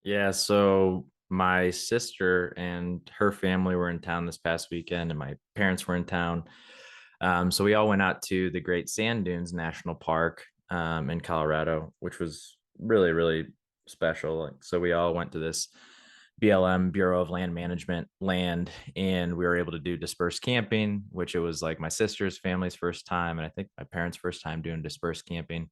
Yeah, so my sister and her family were in town this past weekend, and my parents were in town. So we all went out to the Great Sand Dunes National Park in Colorado, which was really, really special. So we all went to this BLM, Bureau of Land Management land, and we were able to do dispersed camping, which it was like my sister's family's first time, and I think my parents' first time doing dispersed camping.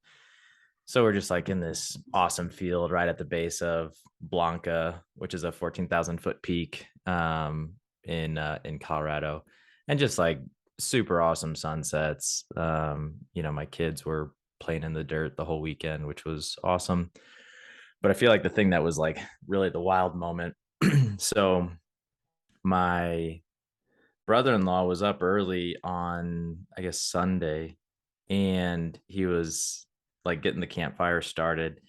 So we're just like in this awesome field right at the base of Blanca, which is a 14,000 foot peak in Colorado, and just like super awesome sunsets. My kids were playing in the dirt the whole weekend, which was awesome. But I feel like the thing that was like really the wild moment. So my brother-in-law was up early on, I guess, Sunday, and he was like getting the campfire started,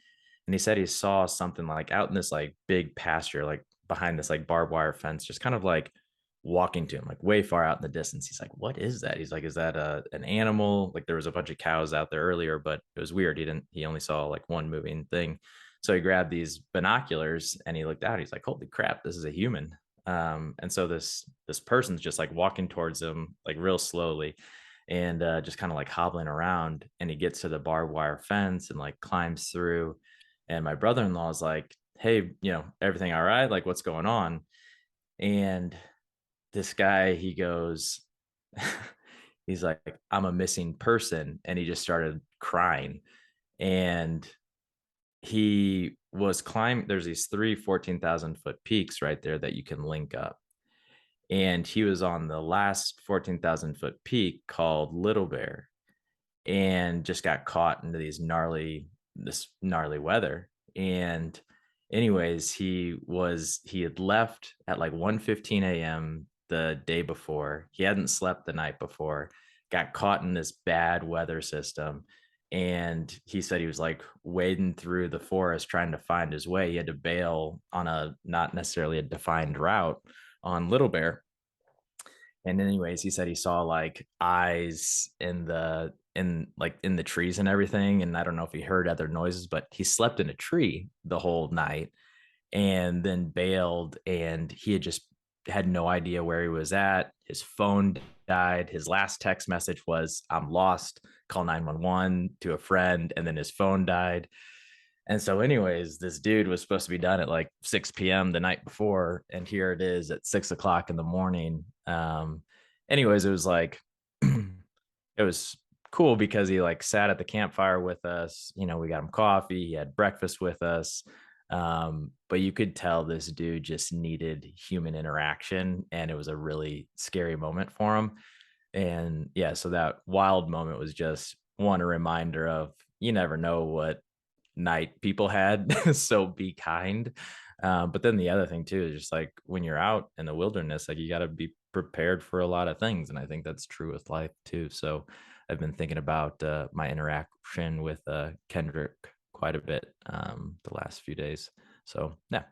and he said he saw something like out in this like big pasture, like behind this like barbed wire fence, just kind of like walking to him, like way far out in the distance. He's like, what is that? He's like, is that an animal? Like there was a bunch of cows out there earlier, but it was weird. He only saw like one moving thing. So he grabbed these binoculars and he looked out. He's like, holy crap, this is a human. And so this person's just like walking towards him like real slowly, and just kind of like hobbling around, and he gets to the barbed wire fence and like climbs through. And my brother-in-law is like, hey, everything all right? Like, what's going on? And this guy, he goes, he's like, I'm a missing person. And he just started crying. And he was climbing, there's these three 14,000 foot peaks right there that you can link up. And he was on the last 14,000 foot peak called Little Bear, and just got caught into this gnarly weather. And anyways, he had left at like 1:15 a.m. the day before. He hadn't slept the night before, got caught in this bad weather system. And he said he was like wading through the forest trying to find his way. He had to bail on a not necessarily a defined route on Little Bear. And anyways, he said he saw like eyes in the trees and everything. And I don't know if he heard other noises, but he slept in a tree the whole night and then bailed, and he had no idea where he was at. His phone died. His last text message was, I'm lost, call 911 to a friend, and then his phone died. And so, anyways, this dude was supposed to be done at like 6 p.m. the night before, and here it is at 6 o'clock in the morning. Anyways, it was like, it was cool because he like sat at the campfire with us. We got him coffee, he had breakfast with us. But you could tell this dude just needed human interaction, and it was a really scary moment for him. And yeah, so that wild moment was just one a reminder of you never know what night people had. So be kind. But then the other thing too is just like when you're out in the wilderness, like you got to be prepared for a lot of things, and I think that's true with life too. So I've been thinking about my interaction with Kendrick quite a bit the last few days. So yeah.